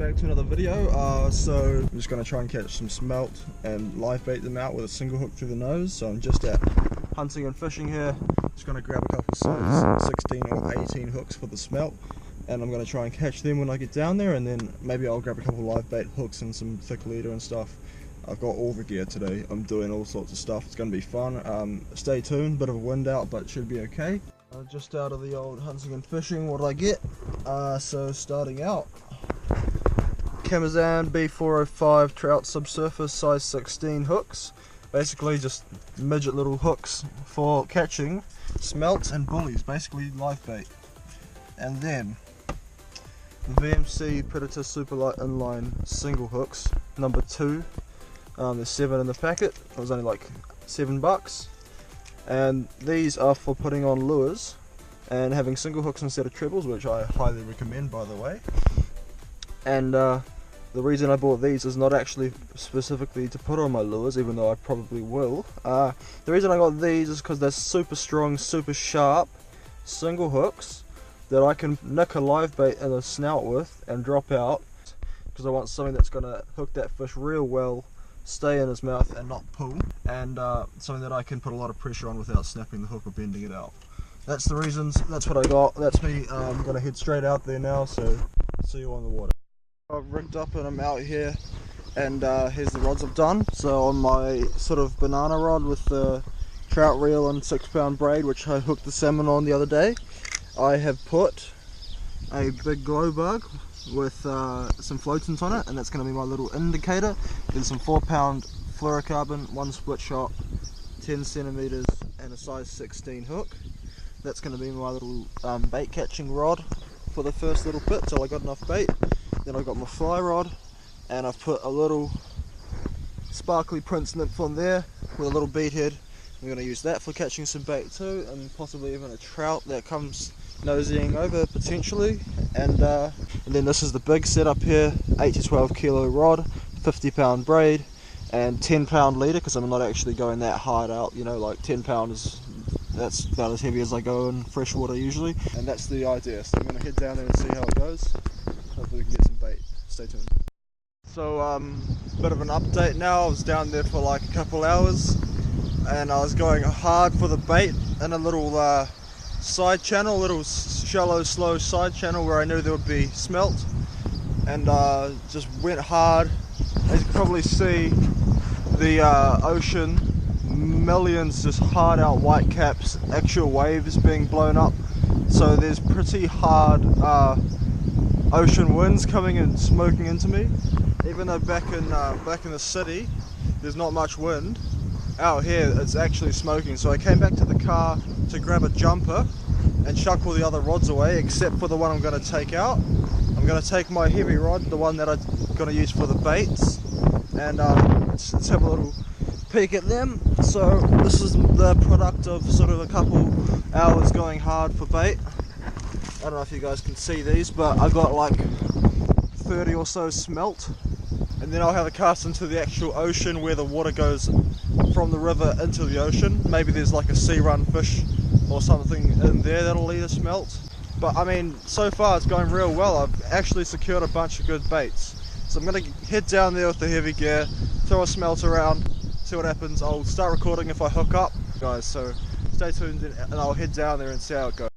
back to another video. So I'm just going to try and catch some smelt and live bait them out with a single hook through the nose. So I'm just at hunting and fishing here. Just going to grab a couple size 16 or 18 hooks for the smelt, and I'm going to try and catch them when I get down there, and then maybe I'll grab a couple live bait hooks and some thick leader and stuff. I've got all the gear today. I'm doing all sorts of stuff. It's going to be fun. Stay tuned. Bit of a wind out, but it should be okay. Just out of the old hunting and fishing, what did I get? So starting out, Kamazan B405 trout subsurface size 16 hooks. Basically just midget little hooks for catching smelts and bullies, basically live bait. And then the VMC Predator Superlight Inline single hooks, number 2. There's 7 in the packet. It was only like $7. And these are for putting on lures and having single hooks instead of trebles, which I highly recommend, by the way. And the reason I bought these is not actually specifically to put on my lures, even though I probably will. The reason I got these is because they're super strong, super sharp single hooks that I can nick a live bait in the snout with and drop out, because I want something that's going to hook that fish real well, stay in his mouth and not pull, and something that I can put a lot of pressure on without snapping the hook or bending it out. That's the reasons. That's what I got. That's me. I'm going to head straight out there now, so see you on the water. I've rigged up and I'm out here, and here's the rods I've done. So on my sort of banana rod with the trout reel and 6-pound braid, which I hooked the salmon on the other day, I have put a big glow bug with some floatants on it, and that's going to be my little indicator. There's some 4-pound fluorocarbon, 1 split shot, 10 centimeters, and a size 16 hook. That's going to be my little bait catching rod for the first little bit, so I got enough bait. Then I've got my fly rod, and I've put a little sparkly prince nymph on there with a little bead head. I'm going to use that for catching some bait too, and possibly even a trout that comes nosying over potentially. And then this is the big setup here, 8 to 12 kilo rod, 50-pound braid, and 10-pound leader, because I'm not actually going that hard out, you know, like 10 pound is, that's about as heavy as I go in freshwater usually. And that's the idea, so I'm going to head down there and see how it goes. Hopefully we can get some bait. Stay tuned. So bit of an update now. I was down there for like a couple hours, and I was going hard for the bait in a little side channel, little shallow, slow side channel where I knew there would be smelt, and just went hard. As you can probably see, the ocean, millions just hard out white caps, actual waves being blown up. So there's pretty hard ocean winds coming and smoking into me. Even though back in the city there's not much wind, out here it's actually smoking. So I came back to the car to grab a jumper and chuck all the other rods away, except for the one I'm going to take out. I'm going to take my heavy rod, the one that I'm going to use for the baits, and let's have a little peek at them. So this is the product of sort of a couple hours going hard for bait. I don't know if you guys can see these, but I got like 30 or so smelt, and then I'll have a cast into the actual ocean where the water goes from the river into the ocean. Maybe there's like a sea run fish or something in there that'll lead a smelt. But I mean, so far it's going real well. I've actually secured a bunch of good baits. So I'm going to head down there with the heavy gear, throw a smelt around, see what happens. I'll start recording if I hook up, guys, so stay tuned, and I'll head down there and see how it goes.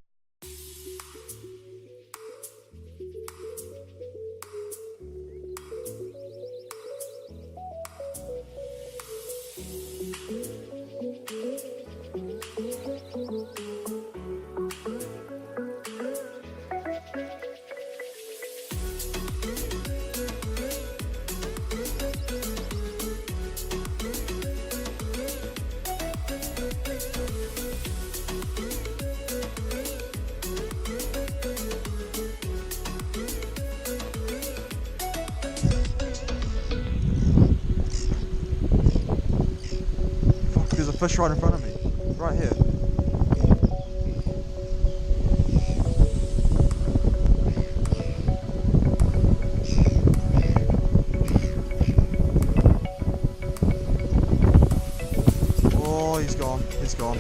There's a fish right in front of me, right here. Oh, he's gone, he's gone.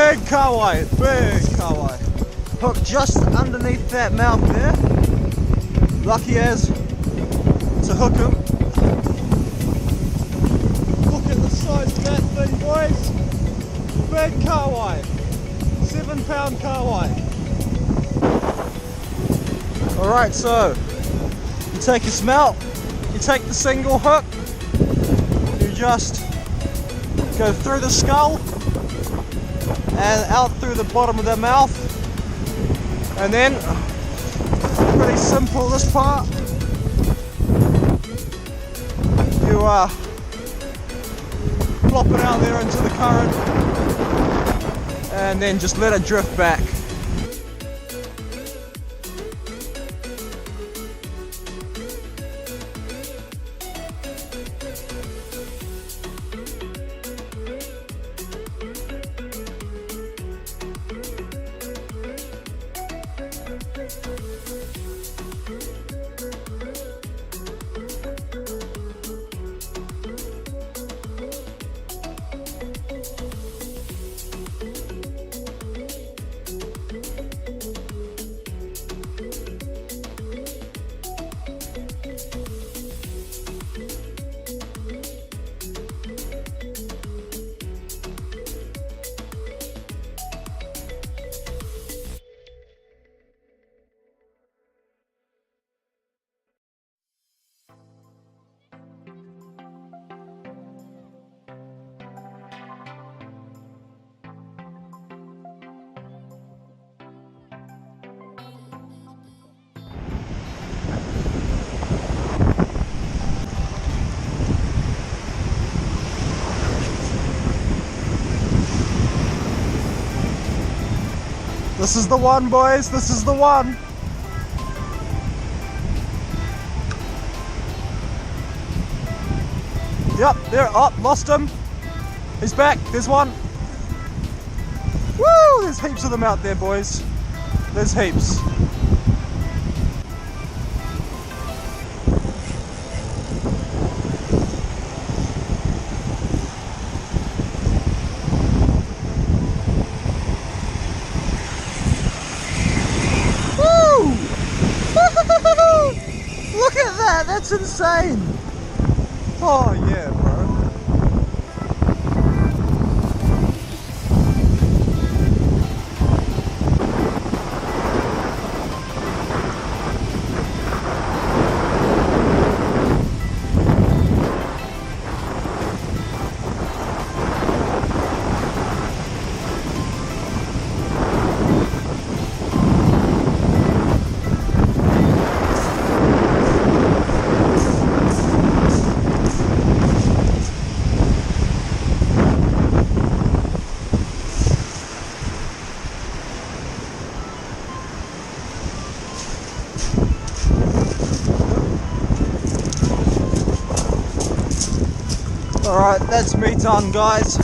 Big kahawai, big kahawai. Hook just underneath that mouth there. Lucky as to hook him. Look at the size of that thing, boys. Big kahawai. 7-pound kahawai. Alright, so you take your smelt, you take the single hook, you just go through the skull and out through the bottom of their mouth, and then pretty simple this part, you plop it out there into the current and then just let it drift back. This is the one, boys, this is the one. Yep, there, oh, lost him. He's back, there's one. Woo, there's heaps of them out there, boys. There's heaps. Look at that, that's insane! Oh yeah, bro. Alright, that's me done, guys.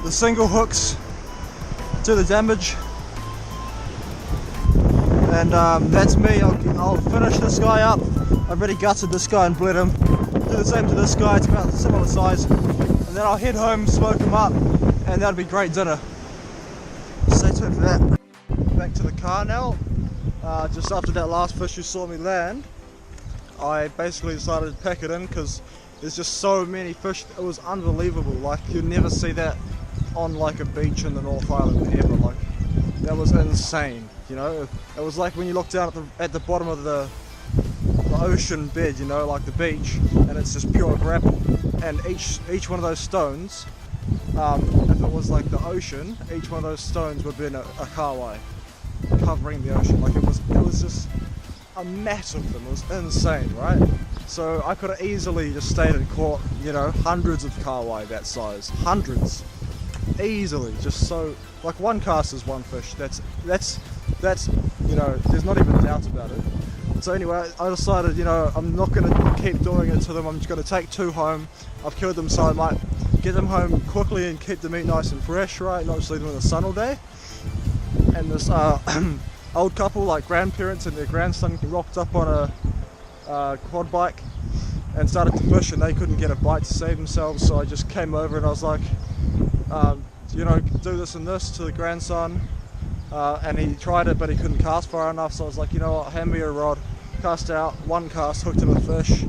The single hooks do the damage. And that's me. I'll finish this guy up. I've already gutted this guy and bled him. Do the same to this guy, it's about a similar size. And then I'll head home, smoke him up, and that'll be great dinner. Stay tuned for that. Back to the car now. Just after that last fish you saw me land, I basically decided to pack it in because there's just so many fish. It was unbelievable. Like, you'd never see that on like a beach in the North Island ever. Like, that was insane. You know, it was like when you look down at the bottom of the ocean bed, you know, like the beach, and it's just pure gravel. And each one of those stones, if it was like the ocean, each one of those stones would be a kahawai covering the ocean. Like, it was just a mass of them. It was insane, right? So I could have easily just stayed and caught, you know, hundreds of kahawai that size, hundreds, easily. Just so, like, one cast is one fish. That's you know, there's not even a doubt about it. So anyway, I decided, you know, I'm not going to keep doing it to them. I'm just going to take two home. I've killed them, so I might get them home quickly and keep the meat nice and fresh, right? Not just leave them in the sun all day. And this old couple, like grandparents and their grandson, rocked up on quad bike and started to fish, and they couldn't get a bite to save themselves, so I just came over and I was like, you know, do this and this to the grandson, and he tried it but he couldn't cast far enough, so I was like, you know what, hand me a rod. Cast out, one cast, hooked him a fish,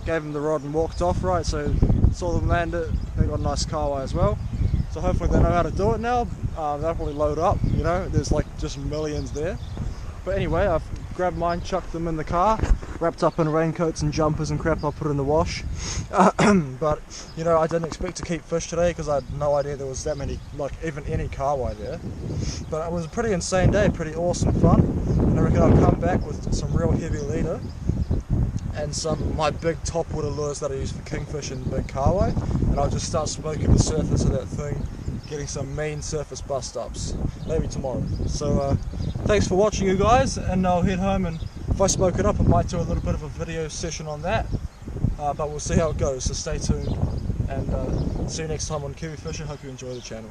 gave him the rod and walked off, right? So saw them land it, they got a nice Kahawai as well. So hopefully they know how to do it now. They'll probably load up, you know, there's like just millions there. But anyway, I've grabbed mine, chucked them in the car, wrapped up in raincoats and jumpers and crap. I'll put in the wash. But you know, I didn't expect to keep fish today because I had no idea there was that many, like even any Kahawai there. But it was a pretty insane day, pretty awesome fun. And I reckon I'll come back with some real heavy leader and my big top water lures that I use for kingfish and big Kahawai, and I'll just start smoking the surface of that thing, getting some mean surface bust ups, maybe tomorrow. So thanks for watching, you guys, and I'll head home, and if I smoke it up I might do a little bit of a video session on that, but we'll see how it goes, so stay tuned, and see you next time on Kiwi Fishing. Hope you enjoy the channel.